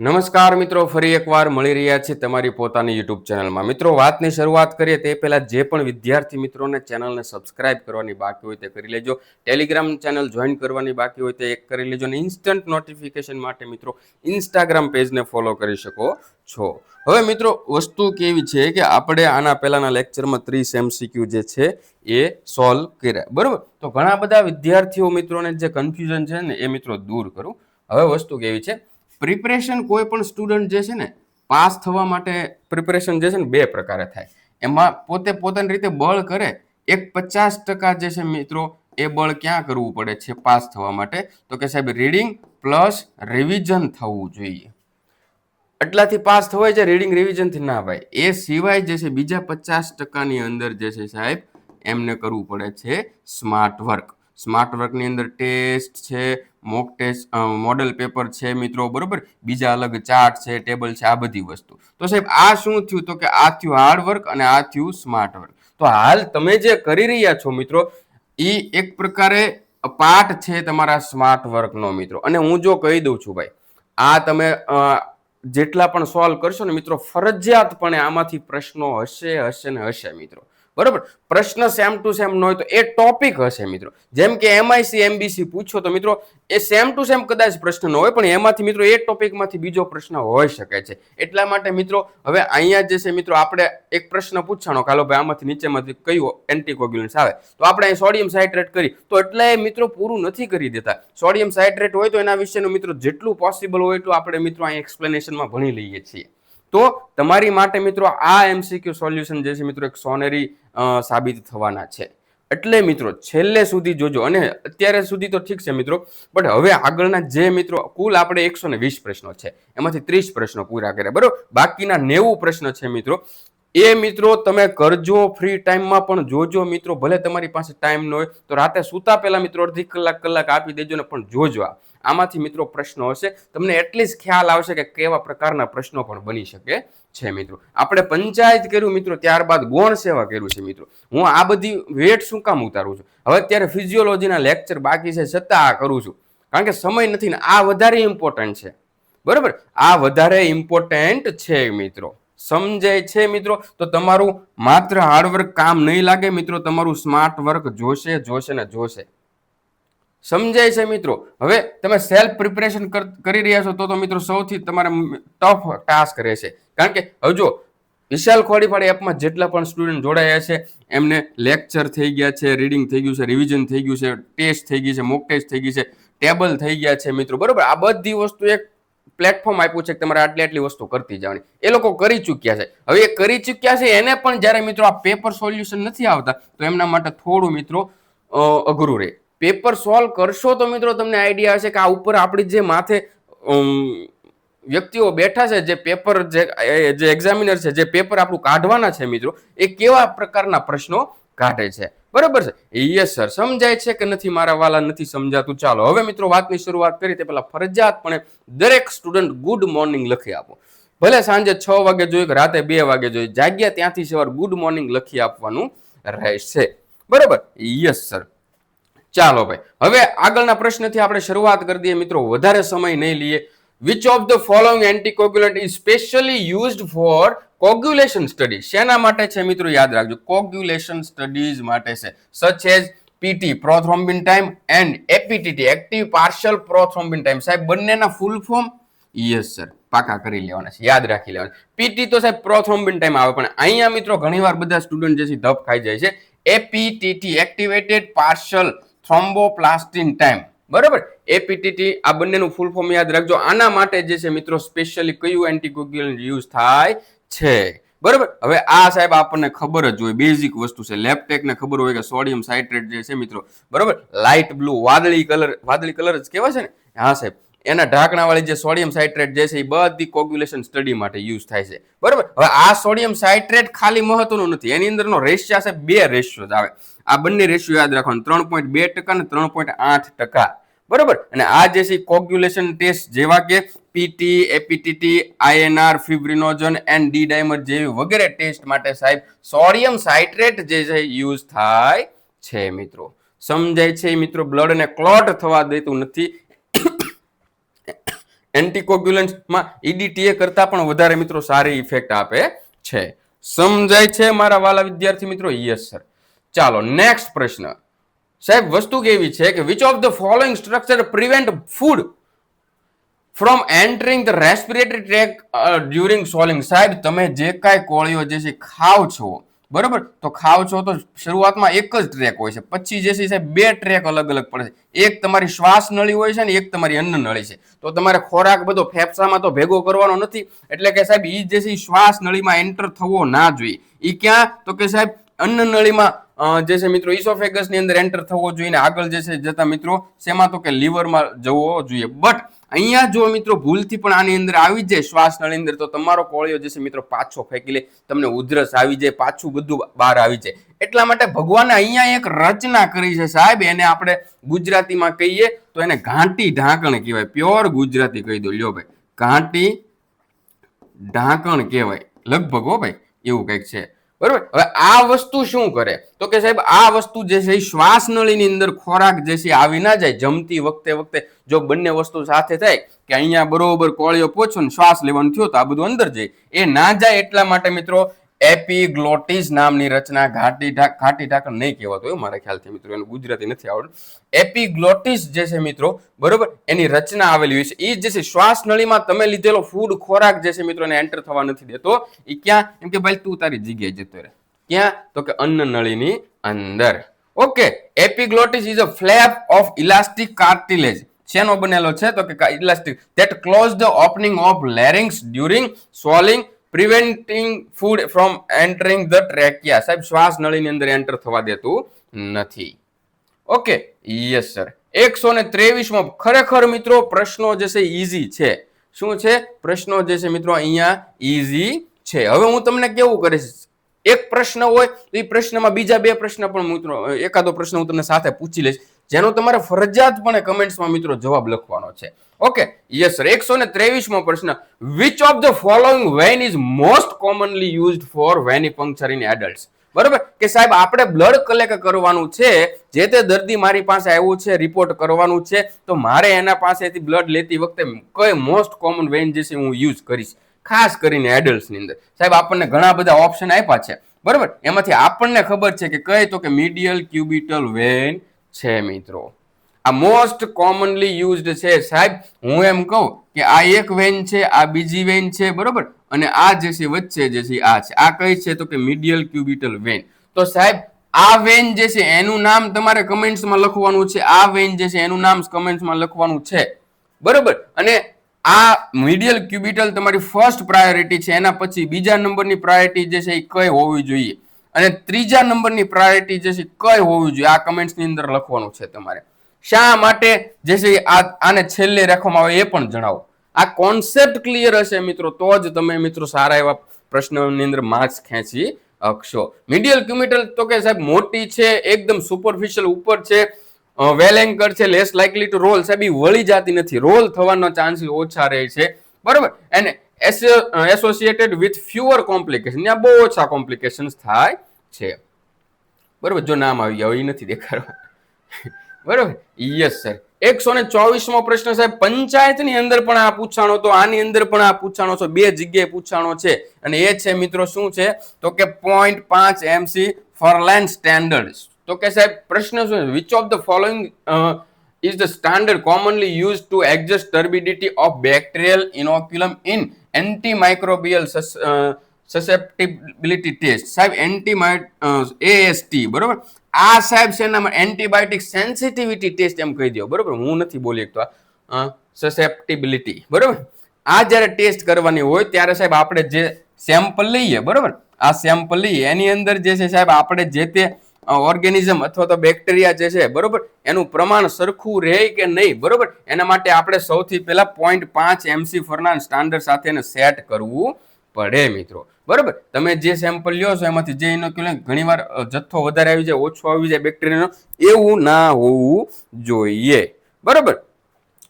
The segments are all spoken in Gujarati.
નમસ્કાર મિત્રો, ફરી એકવાર મળી રહ્યા છે તમારી પોતાની યુટ્યુબ ચેનલમાં. મિત્રો, વાતની શરૂઆત કરીએ તે પહેલાં જે પણ વિદ્યાર્થી મિત્રોને ચેનલને સબસ્ક્રાઇબ કરવાની બાકી હોય તે કરી લેજો. ટેલિગ્રામ ચેનલ જોઈન કરવાની બાકી હોય તે એક કરી લેજો અને ઇન્સ્ટન્ટ નોટિફિકેશન માટે મિત્રો ઇન્સ્ટાગ્રામ પેજને ફોલો કરી શકો છો. હવે મિત્રો, વસ્તુ કેવી છે કે આપણે આના પહેલાના લેક્ચરમાં 30 MCQ જે છે એ સોલ્વ કર્યા, બરોબર? તો ઘણા બધા વિદ્યાર્થીઓ મિત્રોને જે કન્ફ્યુઝન છે ને એ મિત્રો દૂર કરું. હવે વસ્તુ કેવી છે, પ્રિપરેશન કોઈ પણ સ્ટુડન્ટ જે છે ને પાસ થવા માટે પ્રિપરેશન જે છે ને બે પ્રકારે થાય. એમાં પોતાની રીતે બળ કરે. એક 50% જે છે મિત્રો એ બળ ક્યાં કરવું પડે છે પાસ થવા માટે? તો કે સાહેબ રીડિંગ પ્લસ રિવિઝન થવું જોઈએ. એટલાથી પાસ થવાય છે, રીડિંગ રિવિઝનથી ના ભાઈ. એ સિવાય જે છે બીજા 50%ની અંદર જે છે સાહેબ એમને કરવું પડે છે સ્માર્ટ વર્ક. સ્માર્ટ વર્કની અંદર ટેસ્ટ છે, મોક ટેસ્ટ, મોડેલ પેપર છે મિત્રો, બરોબર? બીજા અલગ ચાર્ટ છે, ટેબલ છે, આ બધી વસ્તુ. તો સાહેબ આ શું થયું? તો કે આ થયું હાર્ડ વર્ક અને આ થયું સ્માર્ટ વર્ક. તો હાલ તમે જે કરી રહ્યા છો મિત્રો એ એક પ્રકારે પાર્ટ છે તમારા સ્માર્ટ વર્કનો મિત્રો. અને હું જો કહી દઉં છું ભાઈ, આ તમે જેટલા પણ સોલ્વ કરશો ને મિત્રો, ફરજિયાતપણે આમાંથી પ્રશ્નો હશે ને હશે મિત્રો, બરોબર? પ્રશ્ન સેમ ટુ સેમ ન હોય તો એ ટોપિક હશે મિત્રો. જેમ કે MIC MBC પૂછો તો મિત્રો એ સેમ ટુ સેમ કદાચ પ્રશ્ન ન હોય, પણ એમાંથી મિત્રો એ ટોપિકમાંથી બીજો પ્રશ્ન હોઈ શકે છે. એટલા માટે મિત્રો હવે અહીંયા જે છે મિત્રો આપણે એક પ્રશ્ન પૂછાણો, કાલો ભાઈ આમાંથી નીચેમાંથી કયું એન્ટીકોગ્યુલન્ટ્સ આવે, તો આપણે અહીં સોડિયમ સાઇટ્રેટ કરી તો એટલે મિત્રો પૂરું નથી કરી દેતા. સોડિયમ સાઇટ્રેટ હોય તો એના વિશેનું મિત્રો જેટલું પોસિબલ હોય એટલું આપણે મિત્રો અહીં એક્સપ્લેનેશનમાં ભણી લઈએ છીએ. તો તમારી માટે મિત્રો આ MCQ સોલ્યુશન જે છે મિત્રો એક સોનેરી સાબિત થવાના છે. એટલે મિત્રો છેલ્લે સુધી જોજો. અને અત્યારે સુધી તો ઠીક છે મિત્રો, બટ હવે આગળના જે મિત્રો કુલ આપણે 120 પ્રશ્નો છે એમાંથી 30 પ્રશ્નો પૂરા કર્યા, બરોબર? બાકીના 90 પ્રશ્ન છે મિત્રો એ મિત્રો તમે કરજો, ફ્રી ટાઈમમાં પણ જોજો મિત્રો. ભલે તમારી પાસે ટાઈમ ન હોય તો રાતે સૂતા પહેલા મિત્રો અડધી કલાક આપી દેજો ને પણ જોજો. આમાંથી મિત્રો પ્રશ્નો હશે, તમને એટલીસ્ટ ખ્યાલ આવશે કે કેવા પ્રકારના પ્રશ્નો પણ બની શકે છે મિત્રો. આપણે પંચાયત કર્યું મિત્રો, ત્યારબાદ ગૌણ સેવા કર્યું છે મિત્રો. હું આ બધી વેટ શું કામ ઉતારું છું? હવે અત્યારે ફિઝિયોલોજીના લેક્ચર બાકી છે છતાં આ કરું છું, કારણ કે સમય નથી ને આ વધારે ઇમ્પોર્ટન્ટ છે, બરોબર? આ વધારે ઇમ્પોર્ટન્ટ છે મિત્રો. સમજાય છે મિત્રો? તો તમારું માત્ર હાર્ડવર્ક કામ નહીં લાગે મિત્રો, તમારું સ્માર્ટ વર્ક જોશે ને જોશે. સમજાય છે મિત્રો? હવે તમે સેલ્ફ પ્રિપરેશન કરી રહ્યા છો તો મિત્રો સૌથી તમારે ટફ ટાસ્ક રહેશે. કારણ કે હવે જો વિશાલ ખોડીપાડી એપમાં જેટલા પણ સ્ટુડન્ટ જોડાયા છે એમને લેક્ચર થઈ ગયા છે, રીડિંગ થઈ ગયું છે, રિવિઝન થઈ ગયું છે, ટેસ્ટ થઈ ગઈ છે, મોક ટેસ્ટ થઈ ગઈ છે, ટેબલ થઈ ગયા છે મિત્રો, બરોબર? આ બધી વસ્તુ એક પ્લેટફોર્મ આપ્યું છે કે તમારે આટલી વસ્તુ કરતી જવાની. એ લોકો કરી ચૂક્યા છે. હવે એ કરી ચૂક્યા છે એને પણ જ્યારે મિત્રો આ પેપર સોલ્યુશન નથી આવતા તો એમના માટે થોડું મિત્રો અઘરું રહે. પેપર સોલ્વ કરશો તો મિત્રો તમને આઈડિયા હશે કે આ ઉપર આપણી જે માથે વ્યક્તિઓ બેઠા છે, જે પેપર જે એક્ઝામિનર છે, જે પેપર આપણું કાઢવાના છે મિત્રો, એ કેવા પ્રકારના પ્રશ્નો કાઢે છે, બરોબર છે? યસ સર, સમજાય છે કે નથી મારા વાલા? નથી સમજાતું? ચાલો હવે મિત્રો વાતની શરૂઆત કરી તે પહેલા ફરજિયાતપણે દરેક સ્ટુડન્ટ ગુડ મોર્નિંગ લખી આપો. ભલે સાંજે 6 વાગે જોઈએ કે રાતે 2 વાગે જોઈએ, જાગ્યા ત્યાંથી સવાર ગુડ મોર્નિંગ લખી આપવાનું રહેશે, બરોબર? Yes sir. ચાલો ભાઈ હવે આગળના પ્રશ્નથી આપણે શરૂઆત કરી દઈએ મિત્રો, વધારે સમય નહીં લઈએ. Which of the following anticoagulant is specially used for coagulation study? શેના માટે છે મિત્રો? યાદ રાખજો, કોગ્યુલેશન સ્ટડીઝ માટે છે. Such as PT prothrombin time and APTT active partial prothrombin time. સાહેબ બંનેના ફૂલ ફોર્મ યસ સર પાકા કરી લેવાના છે, યાદ રાખી લેવાના. PT તો સાહેબ પ્રોથ્રોમ્બિન ટાઈમ આવે, પણ અહીંયા મિત્રો ઘણીવાર બધા સ્ટુડન્ટ જે છે ધપ ખાઈ જાય છે. APTT એક્ટિવેટેડ પાર્શિયલ થ્રોમ્બોપ્લાસ્ટિન ટાઈમ, બરોબર? APTT આ બંનેનું ફૂલ ફોર્મ યાદ રાખજો. આના માટે જે છે મિત્રો સ્પેશિયલી કયું એન્ટીકોગ્યુલન્ટ યુઝ થાય છે, બરોબર? હવે આ સાહેબ આપણને ખબર જ હોય, બેઝિક વસ્તુ છે. લેપ્ટેકને ખબર હોય કે સોડિયમ સાઇટ્રેટ જે છે મિત્રો, બરોબર, લાઇટ બ્લુ વાદળી કલર જ કહેવાય છે ને, હા સાહેબ, એના ઢાંકણાવાળી જે સોડિયમ સાઇટ્રેટ જે છે એ બધી કોગ્યુલેશન સ્ટડી માટે યુઝ થાય છે, બરોબર? હવે આ સોડિયમ સાઇટ્રેટ ખાલી મહત્વનું નથી, એની અંદરનો રેશિયો છે, 2 રેશિયો આવે. આ બંને રેશિયો યાદ રાખવાનો, 3.2% અને 3.8%, બરોબર? અને આ જે છે કોગ્યુલેશન ટેસ્ટ જેવા કે PT, APTT, INR, fibrinogen and D dimer જેવી વગેરે ટેસ્ટ માટે સાહેબ સોડિયમ સાઇટ્રેટ જે છે યુઝ થાય છે મિત્રો. સમજાય છે મિત્રો? બ્લડને ક્લોટ થવા દેતું નથી, એન્ટીકોગ્યુલન્ટમાં EDTA કરતા પણ વધારે મિત્રો સારી ઇફેક્ટ આપે છે. સમજાય છે મારા વાલા વિદ્યાર્થી મિત્રો? Yes sir. ચાલો નેક્સ્ટ પ્રશ્ન. સાહેબ વસ્તુ કેવી છે કે which of the following structure prevent food from entering the respiratory tract during swallowing? સાહેબ તમે જે કાંઈ કોળીઓ જે છે ખાવ છો, બરોબર, તો ખાવ છો તો શરૂઆતમાં એક જ ટ્રેક હોય છે, પછી જે છે સાહેબ બે ટ્રેક અલગ અલગ પડે છે. એક તમારી શ્વાસ નળી હોય છે ને એક તમારી અન્ન નળી છે. તો તમારે ખોરાક બધો ફેફસામાં તો ભેગો કરવાનો નથી, એટલે કે સાહેબ ઈ જે છે શ્વાસ નળીમાં એન્ટર થવો ના જોઈએ. ઈ ક્યાં? તો કે સાહેબ અન્ન નળીમાં જે છે મિત્રો ઇસોફેગસ ની અંદર એન્ટર થવો જોઈએ ને આગળ જે છે જતા મિત્રો શેમાં? તો કે લીવરમાં જવો જોઈએ. બટ અહીંયા જો મિત્રો ભૂલથી પણ આની અંદર આવી જાય શ્વાસ નળી અંદર તો તમારો કોળિયો જે છે મિત્રો પાછો ફેંકી લે, તમને ઉધરસ આવી જાય, પાછું બધું બહાર આવી જાય. એટલા માટે ભગવાને અહીંયા એક રચના કરી છે સાહેબ, એને આપણે ગુજરાતીમાં કહીએ તો એને ઘાંટી ઢાંકણ કહેવાય. પ્યોર ગુજરાતી કહી દો, લ્યો ભાઈ, ઘાંટી ઢાંકણ કહેવાય લગભગ, હો ભાઈ, એવું કંઈક છે. બરોબર. હવે આ વસ્તુ શું કરે? તો કે સાહેબ આ વસ્તુ જે છે શ્વાસ નળીની અંદર ખોરાક જે છે આવી ના જાય. જમતી વખતે જો બંને વસ્તુ સાથે થાય કે અહીંયા બરોબર કોળિયો પોછો ને શ્વાસ લેવાનું થયો તો આ બધું અંદર જાય, એ ના જાય એટલા માટે મિત્રો એપિગ્લોટિસ નામની રચના, ઘાટી ઢાંકણ નહીં કહેવાતું એવું મારા ખ્યાલથી મિત્રો, એનું ગુજરાતી નથી આવડતું. એપિગ્લોટિસ જે છે મિત્રો, બરોબર, એની રચના આવેલી હોય છે. એ જે છે શ્વાસ નળીમાં તમે લીધેલો ફૂડ ખોરાક જે છે મિત્રો એને એન્ટર થવા નથી દેતો. એ ક્યાં? એમ કે ભાઈ તું તારી જગ્યાએ જતો રહે. ક્યાં? તો કે અન્ન નળીની અંદર. Okay. Epiglottis is a flap of elastic cartilage. શેનો બનેલો છે? તો કે elastic that close the opening of larynx during swallowing, preventing food from entering the trachea. સાહેબ શ્વાસ નળીની અંદર એન્ટર થવા દેતું નથી. ઓકે. Yes sir. 123મો ખરેખર મિત્રો પ્રશ્નો જે છે ઈઝી છે. શું છે? પ્રશ્નો જે છે મિત્રો અહીંયા ઈઝી છે. હવે હું તમને કેવું કરીશ, એક પ્રશ્ન હોય તો એ પ્રશ્નમાં બીજા બે પ્રશ્ન પણ મિત્રો, એકાદો પ્રશ્ન હું તમને સાથે પૂછી લઈશ જેનો તમારે ફરજિયાતપણે કમેન્ટ્સમાં મિત્રો જવાબ લખવાનો છે. ઓકે. Yes sir. 123મો પ્રશ્ન. Which of the following vein is most commonly used for venipuncture in adults? બરોબર કે સાહેબ આપણે બ્લડ કલેક્ટ કરવાનું છે, જે તે દર્દી મારી પાસે આવ્યું છે, રિપોર્ટ કરવાનું છે, તો મારે એના પાસેથી બ્લડ લેતી વખતે કઈ મોસ્ટ કોમન વેન જે છે હું યુઝ કરીશ, ખાસ કરીને એડલ્ટ્સની અંદર? સાહેબ આપણને ઘણા બધા ઓપ્શન આપ્યા છે, બરોબર, એમાંથી આપણને ખબર છે કે કઈ? તો કે મીડિયલ ક્યુબિટલ વેન છે મિત્રો. આ મોસ્ટ કોમનલી યુઝડ છે સાહેબ. હું એમ કહું કે આ એક વેન છે, આ બીજી વેન છે, બરોબર, અને આ જે છે વચ્ચે જે છે આ છે. આ કઈ છે? તો કે મીડિયલ ક્યુબિટલ વેન. તો સાહેબ આ વેન જે છે એનું નામ તમારે કમેન્ટ્સમાં લખવાનું છે. આ વેન જે છે એનું નામ કમેન્ટ્સમાં લખવાનું છે, બરોબર. અને આ મીડિયલ ક્યુબિટલ તમારી ફર્સ્ટ પ્રાયોરિટી છે. એના પછી બીજા નંબરની પ્રાયોરિટી જે છે એ કઈ હોવી જોઈએ, અને ત્રીજા નંબરની પ્રાયોરિટી જે છે કઈ હોવી જોઈએ, આ કમેન્ટ્સની અંદર લખવાનું છે તમારે. શા માટે જે છે આને છેલ્લે રાખવામાં આવે એ પણ જણાવો. આ કોન્સેપ્ટ ક્લિયર હશે મિત્રો તો જ તમે મિત્રો સારા એવા પ્રશ્નોની અંદર માર્ક્સ ખેંચી શકશો. મીડિયલ ક્યુબિટલ તો કે સાહેબ મોટી છે, એકદમ સુપરફિશિયલ ઉપર છે, વેલ એન્કર છે, લેસ લાઇકલી ટુ રોલ. સાહેબ એ વળી જતી નથી, રોલ થવાનો ચાન્સીસ ઓછા રહે છે, બરોબર. અને એસોસિએટેડ વિથ ફ્યુઅર કોમ્પ્લિકેશન, ત્યાં બહુ ઓછા કોમ્પ્લિકેશન્સ થાય છે, બરોબર. જો નામ આવી ગયા એ નથી દેખાડવા, બરોબર. Yes sir. 124મો પ્રશ્ન સાહેબ પંચાયતની અંદર પણ આ પૂછાણો તો, આની અંદર પણ આ પૂછાણો છે, બે જગ્યાએ પૂછાણો છે, અને એ છે મિત્રો શું છે? તો કે 0.5 MC ફર્લેન્ડ સ્ટેન્ડર્ડ. તો કે સાહેબ પ્રશ્ન શું છે? Which of the following is the standard commonly used to adjust turbidity of bacterial inoculum in antimicrobial susceptibility test? સાહેબ AST, બરોબર. આ સાહેબ છે એના એન્ટીબાયોટિક સેન્સિટિવિટી ટેસ્ટ એમ કહી દો, બરોબર. હું નથી બોલી શકતો. સસેપ્ટિબિલિટી, બરોબર. આ જ્યારે ટેસ્ટ કરવાની હોય ત્યારે સાહેબ આપણે જે સેમ્પલ લઈએ, બરોબર, આ સેમ્પલ લઈએ એની અંદર જે છે સાહેબ આપણે જે તે ઓર્ગેનિઝમ અથવા તો બેક્ટેરિયા જે છે, બરોબર, એનું પ્રમાણ સરખું રહે કે નહીં, બરોબર, એના માટે આપણે સૌથી પહેલા 0.5 MC ફર્નાન્ડ સ્ટાન્ડર્ડ સાથે એને સેટ કરવું પડે મિત્રો, બરોબર. તમે જે સેમ્પલ લ્યો છો એમાંથી જે ઇનોક્યુલમ ઘણીવાર જથ્થો વધારે આવી જાય, ઓછો આવી જાય બેક્ટેરિયાનો, એવું ના હોવું જોઈએ, બરોબર.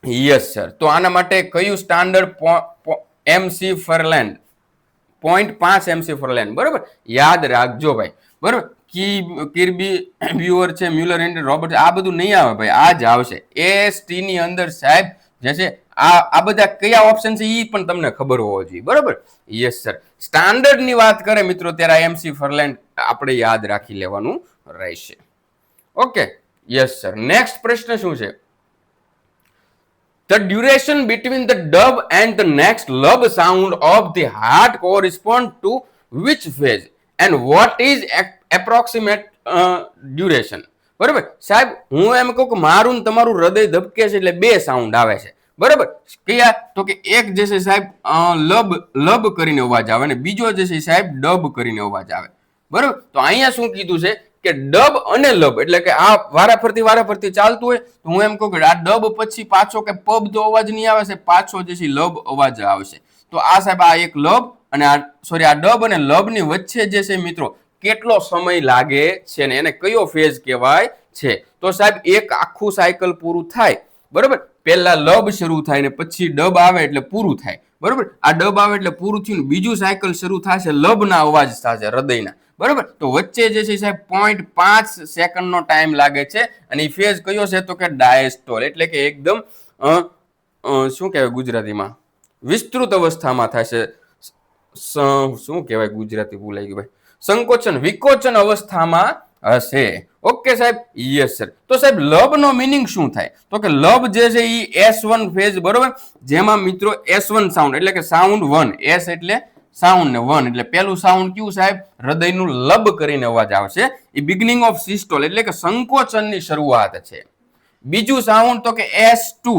Yes sir. તો આના માટે કયું સ્ટાન્ડર્ડ? MC ફર્લેન્ડ, 0.5 MC ફર્લેન્ડ, બરોબર. યાદ રાખજો ભાઈ, બરોબર. કિર્બી બ્યુઅર છે, મ્યુલર એન્ડ રોબર્ટ, આ બધું નહીં આવે ભાઈ, આ જ આવશે. AST ની અંદર સાહેબ જે છે આ બધા કયા ઓપ્શન છે એ પણ તમને ખબર હોવો જોઈએ. બરોબર, યસ સર. સ્ટાન્ડર્ડ ની વાત કરે મિત્રો ત્યારે IMC ફરલેન્ડ આપણે યાદ રાખી લેવાનું રહેશે. Okay, yes sir. નેક્સ્ટ પ્રશ્ન શું છે? The duration between the dub and the next lub sound of the heart correspond to which phase and what is approximate duration? બરાબર સાહેબ, હું એમ કહું કે મારું ને તમારું હૃદય ધબકે છે એટલે બે સાઉન્ડ આવે છે. બરાબર, કયા? તો કે એક જે છે સાહેબ લબ કરીને અવાજ આવે અને બીજો જે છે સાહેબ ડબ કરીને અવાજ આવે. બરાબર, તો અહીંયા શું કીધું છે કે ડબ અને લબ, એટલે કે આ વારાફરતી ચાલતું હોય તો હું એમ કહું કે આ ડબ પછી પાછો કે પબ તો અવાજ નહીં આવે છે, પાછો જે છે લબ અવાજ આવશે. તો આ સાહેબ આ એક લબ અને આ ડબ અને લબ ની વચ્ચે જે છે મિત્રો કેટલો સમય લાગે છે ને એને કયો ફેઝ કહેવાય છે? તો સાહેબ એક આખું સાયકલ પૂરું થાય. બરોબર, પહેલા લબ શરૂ થાય ને પછી ડબ આવે એટલે પૂરું થાય. બરોબર, આ ડબ આવે એટલે પૂરું થયું, બીજું સાયકલ શરૂ થશે લબના અવાજ સાથે હૃદયના. બરોબર, તો વચ્ચે જે છે સાહેબ 0.5 સેકન્ડનો ટાઈમ લાગે છે અને એ ફેઝ કયો છે? તો કે ડાયસ્ટોલ, એટલે કે એકદમ શું કહેવાય ગુજરાતીમાં વિસ્તૃત અવસ્થામાં થશે. શું કહેવાય ગુજરાતી ભૂલાઈ ગયું ભાઈ, સંકોચન વિકોચન અવસ્થામાં હશે. ઓકે સાહેબ, યસ સર. તો સાહેબ લબ નો મિનિંગ શું થાય? તો કે લબ જે છે એ S1 ફેઝ, બરોબર, જેમાં મિત્રો S1 સાઉન્ડ એટલે કે સાઉન્ડ 1, S એટલે સાઉન્ડ ને 1 એટલે પેલું સાઉન્ડ કયું સાહેબ? હૃદયનું લબ કરીને અવાજ આવશે. એ બિગનિંગ ઓફ સિસ્ટોલ એટલે કે સંકોચનની શરૂઆત છે. બીજું સાઉન્ડ તો કે S2,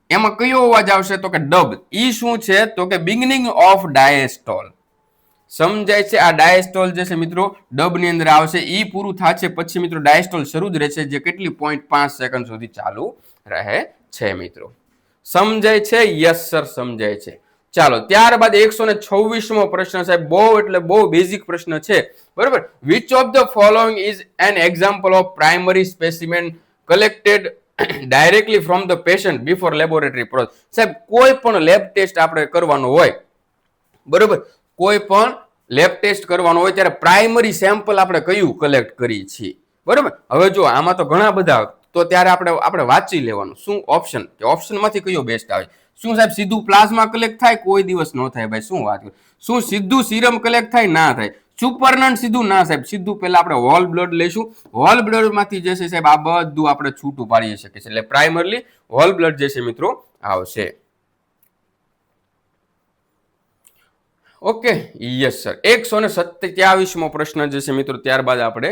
એમાં કયો અવાજ આવશે? તો કે ડબ. ઈ શું છે? તો કે બિગનિંગ ઓફ ડાયસ્ટોલ. સમજાય છે? આ ડાયસ્ટોલ જે છે મિત્રો ડબ ની અંદર આવશે, ઈ પૂરું થશે પછી મિત્રો ડાયસ્ટોલ શરૂ જ રહેશે, જે કેટલી 0.5 સેકન્ડ સુધી ચાલુ રહે છે મિત્રો. સમજાય છે? યસ સર, સમજાય છે. ચાલો, ત્યારબાદ 126મો પ્રશ્ન સાહેબ, બહુ એટલે બહુ બેઝિક પ્રશ્ન છે. બરોબર, which of the following is an example of primary specimen collected directly from the patient before laboratory process? સાહેબ કોઈ પણ લેબ ટેસ્ટ આપણે કરવાનો હોય, બરોબર, કોઈ પણ લેબ ટેસ્ટ કરવાનો હોય ત્યારે પ્રાઇમરી સેમ્પલ આપણે કયું કલેક્ટ કરીએ છીએ? બરોબર, હવે જો આમાં તો ઘણા બધા, તો ત્યારે આપણે વાંચી લેવાનું શું ઓપ્શન, કે ઓપ્શનમાંથી કયો બેસ્ટ આવે. શું સાહેબ સીધું પ્લાઝમા કલેક્ટ થાય? કોઈ દિવસ ન થાય ભાઈ, શું વાત. શું સીધું સીરમ કલેક્ટ થાય? ના થાય. સુપરનન્ટ સીધું ના સાહેબ, સીધું પહેલા આપણે હોલ બ્લડ લઈશું, હોલ બ્લડ માંથી જે છે સાહેબ આ બધું આપણે છૂટું પાડી શકીએ છીએ, એટલે પ્રાઇમરલી હોલ બ્લડ જે છે મિત્રો આવશે. Okay, yes sir. 127મો પ્રશ્ન જે છે મિત્રો ત્યારબાદ આપણે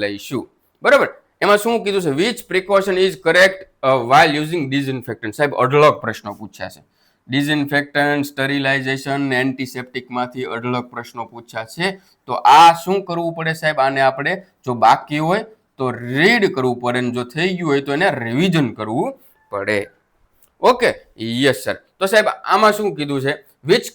લઈશું. બરાબર, એમાં શું કીધું છે? Which precaution is correct while using disinfectant? સાહેબ અઢળક પ્રશ્નો પૂછ્યા છે. ડિસઇન્ફેક્ટન્ટ, સ્ટરીલાઇઝેશન, એન્ટીસેપ્ટિક માંથી અઢળક પ્રશ્નો પૂછ્યા છે. તો આ શું કરવું પડે સાહેબ? આને આપણે જો બાકી હોય તો રીડ કરવું પડે, જો થઈ ગયું હોય તો એને રિવિઝન કરવું પડે. Okay, yes sir. તો સાહેબ આમાં શું કીધું છે? Which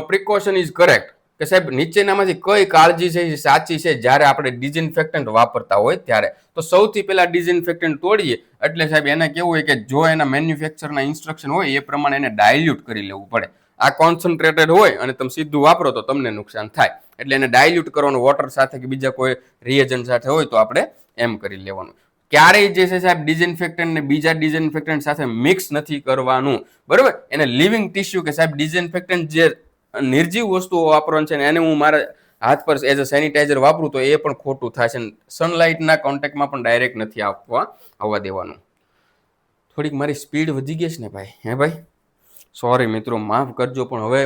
precaution is correct? કે સાહેબ નીચેનામાંથી કઈ કાળજી છે સાચી છે જ્યારે આપણે ડિસઇન્ફેક્ટન્ટ વાપરતા હોય ત્યારે? તો સૌથી પહેલા ડિસઇન્ફેક્ટન્ટ તોડીએ એટલે સાહેબ એને કેવું હોય કે જો એના મેન્યુફેક્ચરના ઇન્સ્ટ્રક્શન હોય એ પ્રમાણે એને ડાયલ્યુટ કરી લેવું પડે. આ કોન્સન્ટ્રેટેડ હોય અને તમે સીધું વાપરો તો તમને નુકસાન થાય, એટલે એને ડાયલ્યુટ કરવાનું વોટર સાથે કે બીજા કોઈ રિએજન્ટ સાથે હોય તો આપણે એમ કરી લેવાનું. ક્યારેય જે છે સાહેબ ડિસઇન્ફેક્ટન્ટ ને બીજા ડિસઇન્ફેક્ટન્ટ સાથે મિક્સ નથી કરવાનું. બરોબર, એને લિવિંગ ટિશ્યુ કે સાહેબ ડિસઇન્ફેક્ટન્ટ જે નિર્જીવ વસ્તુઓ વાપરવાનું છે ને એને હું મારા હાથ પર એઝ અ સેનિટાઈઝર વાપરું તો એ પણ ખોટું થાય છે. સનલાઇટના કોન્ટેક્ટમાં પણ ડાયરેક્ટ નથી આવવા દેવાનું. થોડીક મારી સ્પીડ વધી ગઈ છે ને ભાઈ, હે ભાઈ, સોરી મિત્રો, માફ કરજો. પણ હવે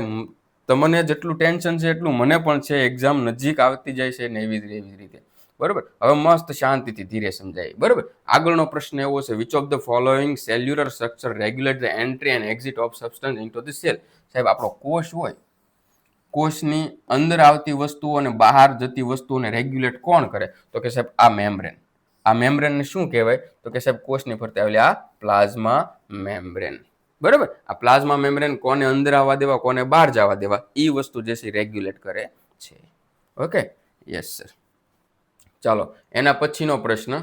તમને જેટલું ટેન્શન છે એટલું મને પણ છે. એક્ઝામ નજીક આવતી જાય છે ને એવી રીતે. બરોબર, હવે મસ્ત શાંતિથી ધીરે સમજાય. બરોબર, આગળનો પ્રશ્ન એવો છે, which of the following cellular structure regulate the entry and exit of substance into the cell? સાહેબ આપણો કોષ હોય, કોષની અંદર આવતી વસ્તુઓ અને બહાર જતી વસ્તુઓને રેગ્યુલેટ કોણ કરે? તો કે સાહેબ આ મેમ્બ્રેન. આ મેમ્બ્રેનને શું કહેવાય? તો કે સાહેબ કોષની ફરતે આવેલી આ પ્લાઝમા મેમ્બ્રેન. બરોબર, આ પ્લાઝમા મેમ્બ્રેન કોને અંદર આવવા દેવા, કોને બહાર જવા દેવા, એ વસ્તુ જે છે રેગ્યુલેટ કરે છે. Okay, yes sir. ચાલો, એના પછીનો પ્રશ્ન,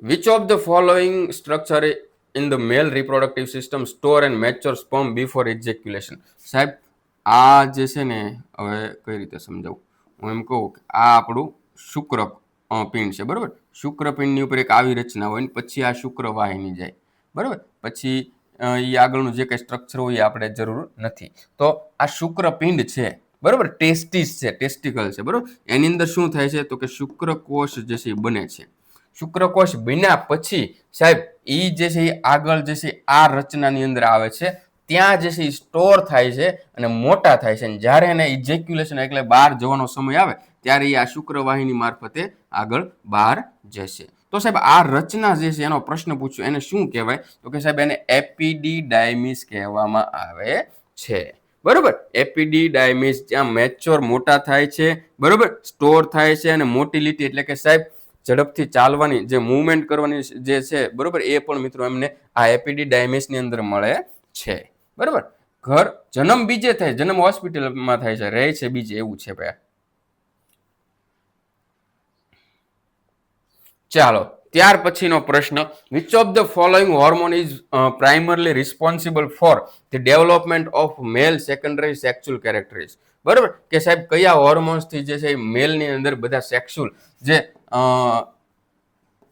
which of the following structure in the male reproductive system store and mature sperm before ejaculation? સાહેબ આ જે છે ને, હવે કઈ રીતે સમજાવું, હું એમ કહું કે આ આપણું શુક્ર પિંડ છે. બરોબર, શુક્રપિંડની ઉપર એક આવી રચના હોય ને પછી આ શુક્રવાહિની જાય, બરાબર. પછી એ આગળનું જે કંઈ સ્ટ્રક્ચર હોય એ આપણે જરૂર નથી. તો આ શુક્રપિંડ છે, બરાબર, ટેસ્ટિસ છે, ટેસ્ટિકલ છે, બરાબર. એની અંદર શું થાય છે તો કે શુક્રકોષ જે છે એ બને છે. શુક્રકોષ બન્યા પછી સાહેબ એ જે છે એ આગળ જે છે આ રચનાની અંદર આવે છે, ત્યાં જે છે એ સ્ટોર થાય છે અને મોટા થાય છે. જ્યારે એને ઇજેક્યુલેશન એટલે બહાર જવાનો સમય આવે ત્યારે એ આ શુક્રવાહિની મારફતે આગળ બહાર જશે. તો સાહેબ આ રચના જે છે એનો પ્રશ્ન પૂછ્યો, એને શું કહેવાય તો કે સાહેબ એને એપિડીડાયમિસ કહેવામાં આવે છે, બરોબર. એપિડીડાયમિસ જ્યાં મેચ્યોર મોટા થાય છે, બરોબર, સ્ટોર થાય છે અને મોટિલિટી એટલે કે સાહેબ ઝડપથી ચાલવાની જે મૂવમેન્ટ કરવાની જે છે, બરોબર, એ પણ મિત્રો એમને આ એપિડીડાયમિસ ની અંદર મળે છે, બરોબર. ઘર જન્મ બીજે થાય, જન્મ હોસ્પિટલમાં થાય છે, રહે છે બીજે, એવું છે ભાઈ. ચાલો ત્યાર પછીનો પ્રશ્ન, which of the following hormone is primarily responsible for the development of male secondary sexual characteristics, બરોબર, કે સાહેબ કયા હોર્મોન્સ થી જે છે મેલની અંદર બધા સેક્સ્યુઅલ જે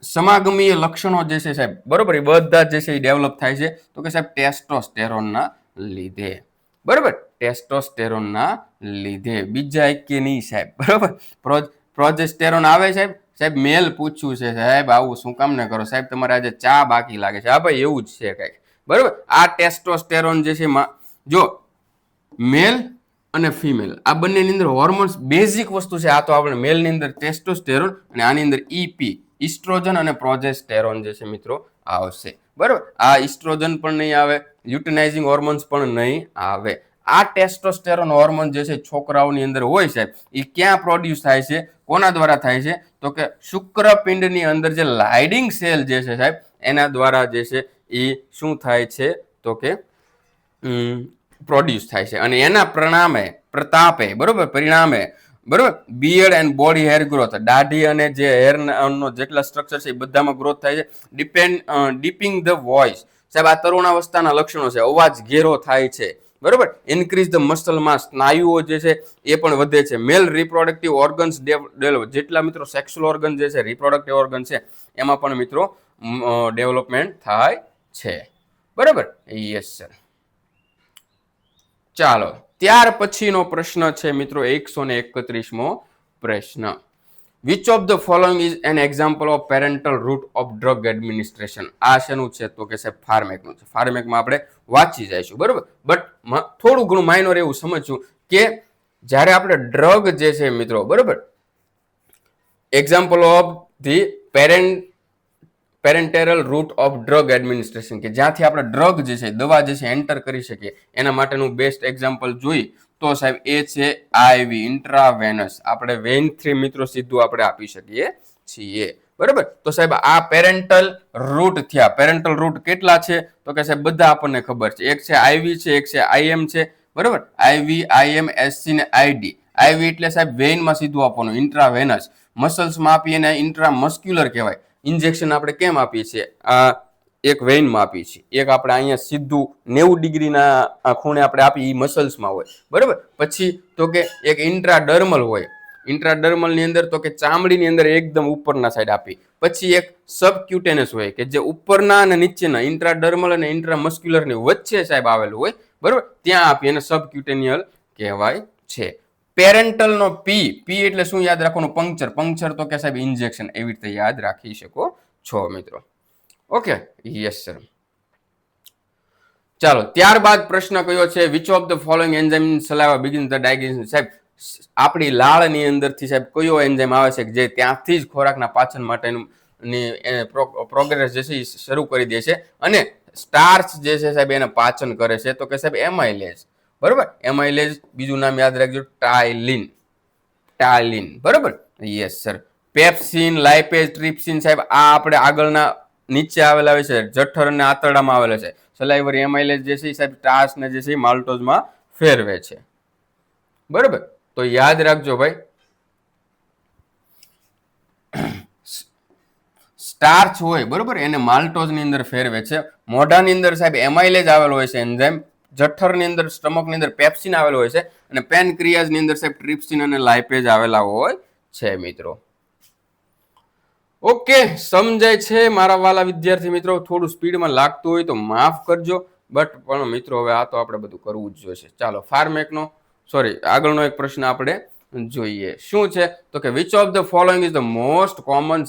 સમાગમીય લક્ષણો જે છે સાહેબ, બરોબર, એ બધા જે છે એ ડેવલપ થાય છે તો કે સાહેબ ટેસ્ટોસ્ટેરોનના લીધે, બરોબર, ટેસ્ટોસ્ટેરોનના લીધે, બીજા કે નહીં સાહેબ, બરોબર. પ્રોજેસ્ટેરોન આવે સાહેબ, સાહેબ મેલ પૂછ્યું છે સાહેબ, આવું શું કામ ને કરો સાહેબ, તમારે આજે ચા બાકી લાગે છે. હા ભાઈ એવું જ છે કઈક, બરોબર. આ ટેસ્ટોસ્ટેરોન જે છે જો મેલ અને ફિમેલ આ બંનેની અંદર હોર્મોન્સ બેઝિક વસ્તુ છે. આ તો આપણે મેલની અંદર ટેસ્ટોસ્ટેરોન અને આની અંદર ઈપી ઇસ્ટ્રોજન અને પ્રોજેસ્ટેરોન જે છે મિત્રો આવશે, બરોબર. આ ઇસ્ટ્રોજન પણ નહીં આવે, લ્યુટિનાઇઝિંગ હોર્મોન્સ પણ નહીં આવે. આ ટેસ્ટોસ્ટેરોન હોર્મોન જે છે છોકરાઓની અંદર હોય છે, એ ક્યાં પ્રોડ્યુસ થાય છે, કોના દ્વારા થાય છે તો કે શુક્રપિંડની અંદર જે લાઇડિંગ સેલ જે છે સાહેબ એના દ્વારા જે છે એ શું થાય છે તો કે પ્રોડ્યુસ થાય છે. અને એના પ્રતાપે, બરોબર, પરિણામે, બરોબર, beard and body hair growth, દાઢી અને જે હેરનો જેટલા સ્ટ્રક્ચર છે એ બધામાં ગ્રોથ થાય છે. ડીપિંગ ધ વોઇસ, સાહેબ આ તરુણાવસ્થાના લક્ષણો છે, અવાજ ઘેરો થાય છે, બરોબર. ઇન્ક્રીઝ ધ મસલ માસ, સ્નાયુઓ જે છે એ પણ વધે છે. મેલ રિપ્રોડક્ટિવ ઓર્ગન્સ ડેવલપ, જેટલા મિત્રો સેક્સ્યુઅલ ઓર્ગન જે છે, રિપ્રોડક્ટિવ ઓર્ગન છે, એમાં પણ મિત્રો ડેવલપમેન્ટ થાય છે, બરોબર. Yes sir. ચાલો ત્યાર પછીનો પ્રશ્ન છે મિત્રો 131મો પ્રશ્ન, which of the following is an example of parental route of drug administration. આ શેનું છે તો કે સાહેબ ફાર્મેકનું છે. ફાર્મેકમાં આપણે વાંચી જઈશું, બરોબર. બટ થોડું ઘણું માઇનોર એવું સમજશું કે જ્યારે આપણે ડ્રગ જે છે મિત્રો, બરોબર, example of the parenteral route of drug administration, કે જ્યાંથી આપણે ડ્રગ જે છે, દવા જે છે એન્ટર કરી શકીએ, એના માટેનું બેસ્ટ એક્ઝામ્પલ જોઈ તો સાહેબ એ છે આઈવી, ઇન્ટ્રાવેનસ. આપણે વેન થ્રી મિત્રો સીધું આપણે આપી શકીએ છીએ, બરોબર. તો સાહેબ આ પેરેન્ટલ રૂટ થયા. પેરેન્ટલ રૂટ કેટલા છે તો કે સાહેબ બધા આપણને ખબર છે. એક છે આઈવી છે, એક છે આઈએમ છે, બરોબર. આઈવી, આઈએમ, એસસી ને આઈડી. આઈવી એટલે સાહેબ વેઇનમાં સીધું આપવાનું, ઇન્ટ્રાવેનસ. મસલ્સમાં આપીએ ને ઇન્ટ્રામસ્ક્યુલર કહેવાય. ઇન્જેક્શન આપણે કેમ આપીએ છીએ, આ એક વેઇનમાં આપીએ છીએ, એક આપણે અહીંયા સીધું 90 ડિગ્રીના ખૂણે આપણે આપીએ, એ મસલ્સમાં હોય, બરોબર. પછી તો કે એક ઇન્ટ્રાડર્મલ હોય. ઇન્ટ્રાડર્મલની અંદર તો કે ચામડીની અંદર એકદમ ઉપરના સાઈડ આપી. પછી એક સબક્યુટેનસ હોય કે જે ઉપરના અને નીચેના ઇન્ટ્રાડર્મલ અને ઇન્ટ્રામસ્ક્યુલરની વચ્ચે સાહેબ આવેલું હોય, બરોબર, ત્યાં આપી એને સબક્યુટેનિયલ કહેવાય છે. પેરેન્ટલ નો પી, પી એટલે શું યાદ રાખવાનું, પંક્ચર. પંક્ચર તો કે સાહેબ ઇન્જેક્શન, એવી રીતે યાદ રાખી શકો છો મિત્રો. Okay, yes sir. ચાલો ત્યારબાદ પ્રશ્ન કયો છે, which of the following enzyme saliva begin the digestion. સાહેબ આપણી લાળની અંદરથી સાહેબ કયો એન્ઝાઇમ આવે છે જે ત્યાંથી જ ખોરાકના પાચન માટેનું પ્રોગ્રેસ જે છે એ શરૂ કરી દે છે અને સ્ટાર્ચ જે છે સાહેબ એને પાચન કરે છે તો કે સાહેબ એમાઇલેઝ, બરોબર. એમાઇલેઝ બીજું નામ યાદ રાખજો, ટાયલિન. ટાયલિન, બરોબર. Yes sir. Pepsin, lipase, trypsin, સાહેબ આ આપણે આગળના નીચે આવેલા હોય છે, જઠર અને આંતરડામાં આવેલા છે. સલાઇવરી એમાઇલેઝ જે છે સાહેબ સ્ટાર્ચ ને જે છે માલ્ટોઝમાં ફેરવે છે, બરોબર. તો યાદ રાખજો ભાઈ, સ્ટાર્ચ હોય, બરોબર, એને માલ્ટોઝની અંદર ફેરવે છે. મોઢાની અંદર સાહેબ એમાઇલેઝ આવેલો હોય છે એન્ઝાઇમ. જઠરની અંદર, સ્ટમકની અંદર પેપ્સિન આવેલો હોય છે અને પેનક્રિયાઝની અંદર સાહેબ ટ્રિપ્સિન અને લાઇપેઝ આવેલા હોય છે મિત્રો. ઓકે, સમજાય છે મારા વાલા વિદ્યાર્થી મિત્રો. થોડું સ્પીડમાં લાગતું હોય તો માફ કરજો, બટ પણ મિત્રો હવે આ તો આપણે બધું કરવું જ જોઈશે. ચાલો ફાર્મેકનો આગળનો એક પ્રશ્ન આપણે જોઈએ. શું છે તો કે which of the following is the most common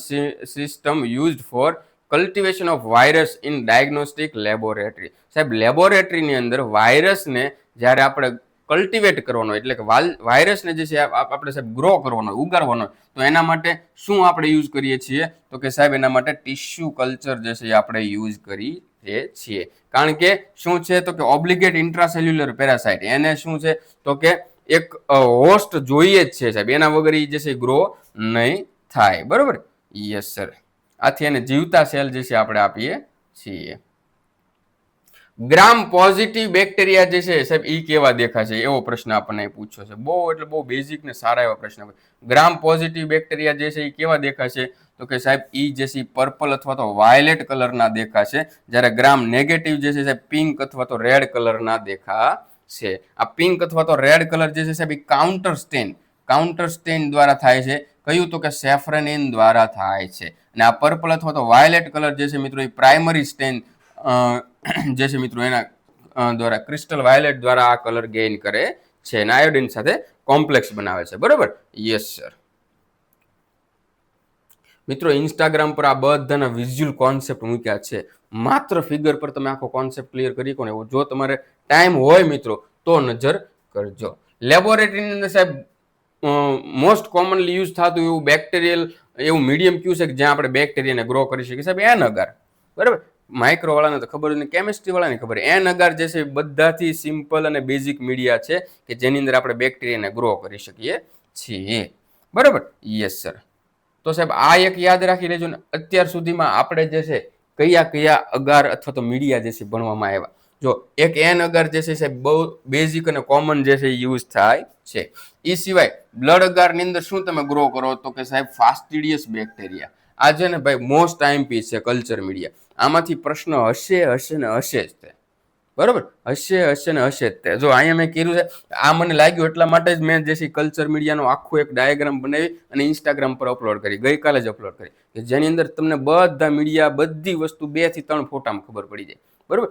system used four cultivation of virus in diagnostic laboratory. સાહેબ, લેબોરેટરીની અંદર વાયરસને જ્યારે આપણે કલ્ટિવેટ કરવાનો એટલે કે વાયરસને જે છે આપણે સાહેબ ગ્રો કરવાનો, ઉગાડવાનો, તો એના માટે શું આપણે યુઝ કરીએ છીએ તો કે સાહેબ એના માટે ટિશ્યુ કલ્ચર જે છે એ આપણે યુઝ કરીએ છીએ. કારણ કે શું છે તો કે ઓબ્લિગેટ ઇન્ટ્રાસેલ્યુલર પેરાસાઇટ, એને શું છે તો કે એક હોસ્ટ જોઈએ જ છે સાહેબ, એના વગર જે છે ગ્રો નહીં થાય. બરોબર, યસ સર. આથી એને જીવતા સેલ જે છે આપણે આપીએ છીએ. ગ્રામ પોઝિટિવ બેક્ટેરિયા જે છે સાહેબ ઈ કેવા દેખાશે, એવો પ્રશ્ન આપણને પૂછ્યો છે. બહુ એટલે બહુ બેઝિક ને સારા એવા પ્રશ્ન. ગ્રામ પોઝિટિવ બેક્ટેરિયા જે છે એ કેવા દેખાશે તો કે સાહેબ ઈ જે છે પર્પલ અથવા તો વાયોલેટ કલરના દેખાશે, જ્યારે ગ્રામ નેગેટિવ જે છે સાહેબ પિંક અથવા તો રેડ કલરના દેખાશે. આ પિંક અથવા તો રેડ કલર જે છે સાહેબ એ કાઉન્ટર સ્ટેન દ્વારા થાય છે. કયું તો કે સેફ્રનિન દ્વારા થાય છે. અને આ પર્પલ અથવા તો વાયોલેટ કલર જે છે મિત્રો એ પ્રાઇમરી સ્ટેન જે છે મિત્રો એના દ્વારા ક્રિસ્ટલ વાયોલેટ દ્વારા આ કલર ગેઇન કરે છે અને આયોડિન સાથે કોમ્પ્લેક્સ બનાવે છે. બરોબર, યસ સર. મિત્રો ઇન્સ્ટાગ્રામ પર આ બધાના વિઝ્યુઅલ કોન્સેપ્ટ મૂક્યા છે. માત્ર ફિગર પર તમે આખો કોન્સેપ્ટ ક્લિયર કરી શકો ને, જો તમારે ટાઈમ હોય મિત્રો તો નજર કરજો. લેબોરેટરીની અંદર સાહેબ મોસ્ટ કોમનલી યુઝ થતું એવું બેક્ટેરિયલ એવું મીડિયમ કયું છે કે જ્યાં આપણે બેક્ટેરિયાને ગ્રો કરી શકીએ સાહેબ? એન અગાર. બરાબર, માઇક્રો વાળાને તો ખબર નહીં, કેમિસ્ટ્રી વાળાને ખબર. એન અગાર જે છે બધાથી સિમ્પલ અને બેઝિક મીડિયા છે કે જેની અંદર આપણે બેક્ટેરિયાને ગ્રો કરી શકીએ છીએ. બરાબર, યસ સર. તો સાહેબ આ એક યાદ રાખી લેજો ને, અત્યાર સુધીમાં આપણે જે છે કયા કયા અગાર અથવા તો મીડિયા જે છે ભણવામાં આવ્યા. જો એક એન અગાર જે છે સાહેબ બહુ બેઝિક અને કોમન જે છે યુઝ થાય છે. એ સિવાય બ્લડ અગારની અંદર શું તમે ગ્રો કરો તો કે સાહેબ ફાસ્ટિડિયસ બેક્ટેરિયા. આ છે ને ભાઈ મોસ્ટ આઈએમપી છે કલ્ચર મીડિયા. આમાંથી પ્રશ્ન હશે ને હશે જ તે. બરોબર, હશે ને હશે જ તે. જો અહીંયા મેં કીધું છે, આ મને લાગ્યું એટલા માટે જ મેં જે છે કલ્ચર મીડિયાનો આખો એક ડાયાગ્રામ બનાવી અને ઇન્સ્ટાગ્રામ પર અપલોડ કરી, ગઈકાલે જ અપલોડ કરી, કે જેની અંદર તમને બધા મીડિયા બધી વસ્તુ 2 થી 3 ફોટામાં ખબર પડી જાય. બરોબર,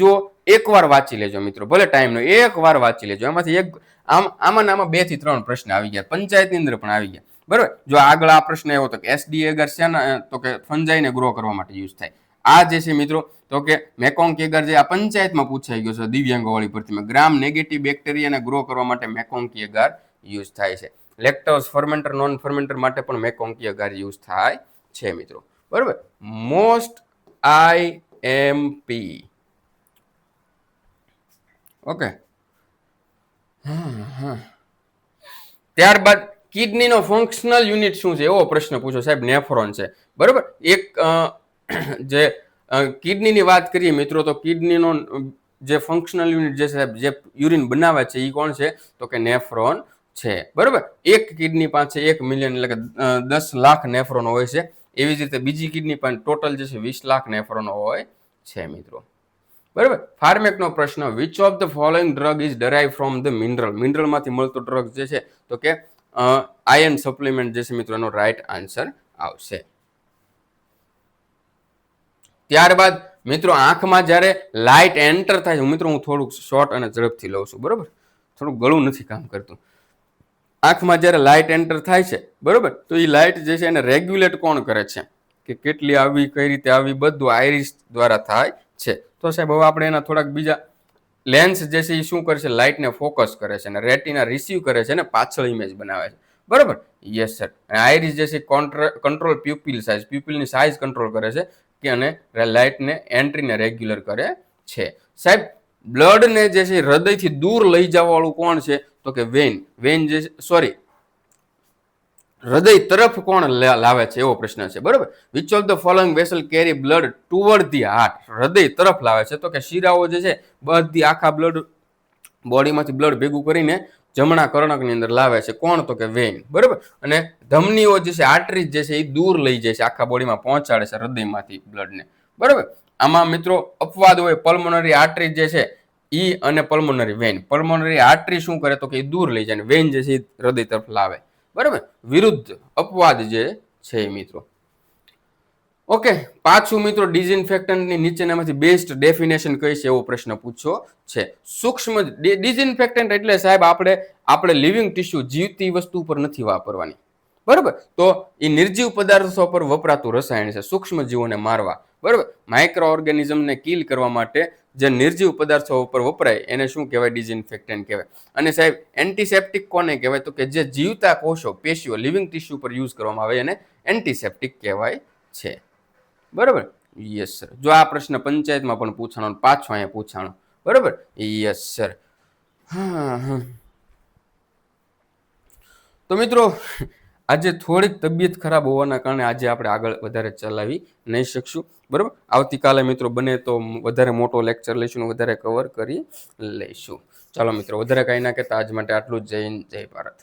જો એકવાર વાંચી લેજો મિત્રો, ભલે ટાઈમનો એકવાર વાંચી લેજો. એમાંથી એક આમાં 2 થી 3 પ્રશ્ન આવી ગયા, પંચાયતની અંદર પણ આવી ગયા. બરોબર, જો આગળ આ પ્રશ્ન એવો હતો કે એસડી એગર શેના તો કે ફંજાઈને ગ્રો કરવા માટે યુઝ થાય. આ જે છે મિત્રો તો કે મેકોંગ એગર જે આ પંચાયતમાં પૂછાઈ ગયો છે દિવ્યાંગો વાળી ભરતીમાં, ગ્રામ નેગેટિવ બેક્ટેરિયાને ગ્રો કરવા માટે મેકોંગ એગર યુઝ થાય છે. લેક્ટોઝ ફર્મેન્ટર નોન ફર્મેન્ટર માટે પણ મેકોંગ એગર યુઝ થાય છે મિત્રો. બરોબર, મોસ્ટ આઈએમપી. ઓકે, ત્યારબાદ કિડનીનો ફંક્શનલ યુનિટ શું છે એવો પ્રશ્ન પૂછો સાહેબ? નેફ્રોન છે. બરોબર, એક જે કિડનીની વાત કરીએ મિત્રો તો કિડનીનો જે ફંક્શનલ યુનિટ જે સાહેબ જે યુરિન બનાવે છે એ કોણ છે તો કે નેફ્રોન છે. બરોબર, એક કિડની પાસે 1 મિલિયન એટલે કે 10 લાખ નેફ્રોન હોય છે. એવી જ રીતે બીજી કિડની પાસે ટોટલ જે છે 20 લાખ નેફ્રોન હોય છે મિત્રો. બરાબર, ફાર્મેકનો પ્રશ્ન, which of the following drug is derived from the mineral. મિનરલમાંથી મળતો ડ્રગ જે છે તો કે આયર્ન સપ્લિમેન્ટ જે છે મિત્રો એનો રાઈટ આન્સર આવશે. ત્યારબાદ મિત્રો આંખમાં જ્યારે લાઇટ એન્ટર થાય છે, મિત્રો હું થોડુંક શોર્ટ અને ઝડપથી લઉં છું. બરોબર, થોડુંક ગળું નથી કામ કરતું. આંખમાં જ્યારે લાઇટ એન્ટર થાય છે બરોબર, તો એ લાઇટ જે છે એને રેગ્યુલેટ કોણ કરે છે કે કેટલી આવી, કઈ રીતે આવી, બધું આઈરિસ દ્વારા થાય છે. તો સાહેબ હવે આપણે એના થોડાક બીજા લેન્સ જે છે એ શું કરે છે, લાઇટને ફોકસ કરે છે અને રેટિના રિસીવ કરે છે અને પાછળ ઇમેજ બનાવે છે. બરોબર, યસ સર. અને આઈરિસ જે છે કંટ્રોલ પ્યુપિલ સાઇઝ, પ્યુપિલની સાઇઝ કંટ્રોલ કરે છે કે અને લાઇટને એન્ટ્રીને રેગ્યુલર કરે છે. સાહેબ બ્લડને જે છે હૃદયથી દૂર લઈ જવા વાળું કોણ છે તો કે વેન જે હૃદય તરફ કોણ લાવે છે એવો પ્રશ્ન છે. બરોબર, which of the following vessel carry blood toward the heart. હૃદય તરફ લાવે છે તો કે શિરાઓ જે છે બધી આખા બ્લડ બોડીમાંથી બ્લડ ભેગું કરીને જમણા કર્ણકની અંદર લાવે છે. કોણ તો કે વેન. બરોબર, અને ધમનીઓ જે છે આર્ટરીઝ જે છે એ દૂર લઈ જાય છે, આખા બોડીમાં પહોંચાડે છે હૃદયમાંથી બ્લડને. બરોબર, આમાં મિત્રો અપવાદ હોય, પલ્મોનરી આર્ટરી જે છે ઈ અને પલ્મોનરી વેન. પલ્મોનરી આર્ટરી શું કરે તો કે દૂર લઈ જાય, વેન જે છે હૃદય તરફ લાવે. બરાબર, વિરુદ્ધ અપવાદ જે છે મિત્રો. ઓકે, પાછું મિત્રો ડિઝઇન્ફેક્ટન્ટની નીચેનામાંથી બેસ્ટ ડેફિનેશન કઈ છે એવો પ્રશ્ન પૂછ્યો છે. સૂક્ષ્મ ડિઝઇન્ફેક્ટન્ટ એટલે સાહેબ આપણે લિવિંગ ટિશ્યુ જીવતી વસ્તુ પર નથી વાપરવાની, બરાબર? તો એ નિર્જીવ પદાર્થો પર વપરાતું રસાયણ છે, સૂક્ષ્મ જીવોને મારવા, બરાબર? માઇક્રો ઓર્ગેનિઝમને કિલ કરવા માટે જે નિર્જીવ પદાર્થો ઉપર વપરાય એને શું કહેવાય? ડિઝઇન્ફેક્ટન્ટ કહેવાય. અને સાહેબ એન્ટીસેપ્ટિક કોને કહેવાય? તો કે જે જીવતા કોષો, પેશીઓ, લિવિંગ ટિશ્યુ પર યુઝ કરવામાં આવે એને એન્ટીસેપ્ટિક કહેવાય છે. બરાબર? Yes sir. જો આ પ્રશ્ન પંચાયતમાં પણ પૂછાણો, પાછો અહીંયા પૂછાણો, બરાબર? Yes sir. હા. તો મિત્રો આજે થોડીક તબિયત ખરાબ હોવાના કારણે આજે આપણે આગળ વધારે ચલાવી નહીં શકશું, બરાબર? આવતીકાલે મિત્રો બને તો વધારે મોટો લેક્ચર લઈશું, વધારે કવર કરી લઈશું. ચાલો મિત્રો, વધારે કાંઈ ના કહેતા આજ માટે આટલું જ. જય હિન્દ, જય ભારત.